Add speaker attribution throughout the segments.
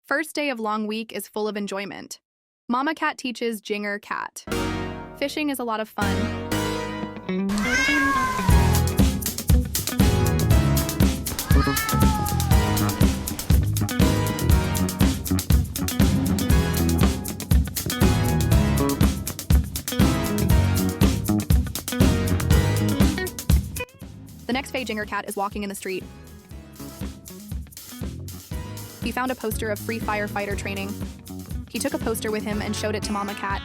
Speaker 1: First day of long week is full of enjoyment. Mama Cat teaches Jinger Cat. Fishing is a lot of fun. The next day, Jinger Cat is walking in the street. He found a poster of free firefighter training. He took a poster with him and showed it to Mama Cat.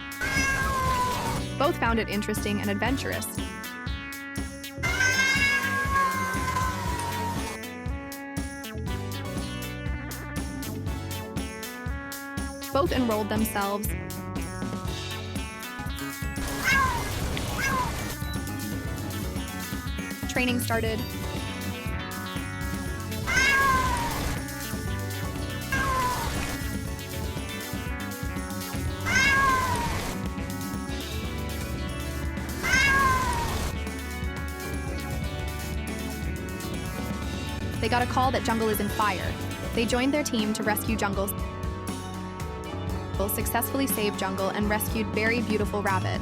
Speaker 1: Both found it interesting and adventurous. Both enrolled themselves. Training started. They got a call that Jungle is in fire. They joined their team to rescue Jungle. Successfully saved Jungle and rescued very beautiful Rabbit.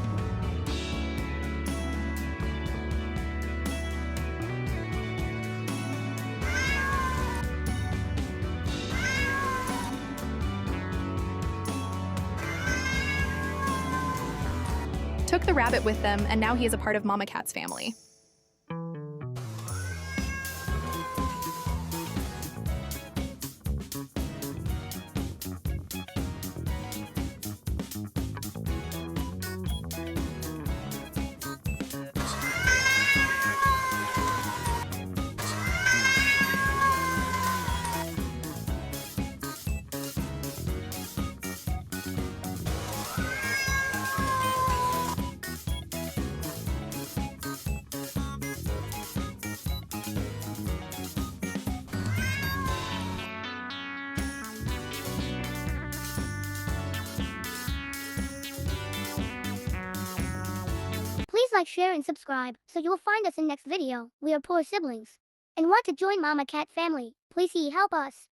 Speaker 1: Took the rabbit with them, and now he is a part of Mama Cat's family.
Speaker 2: Please like, share, and subscribe, so you will find us in next video. We are poor siblings and want to join Mama Cat family. Please help us.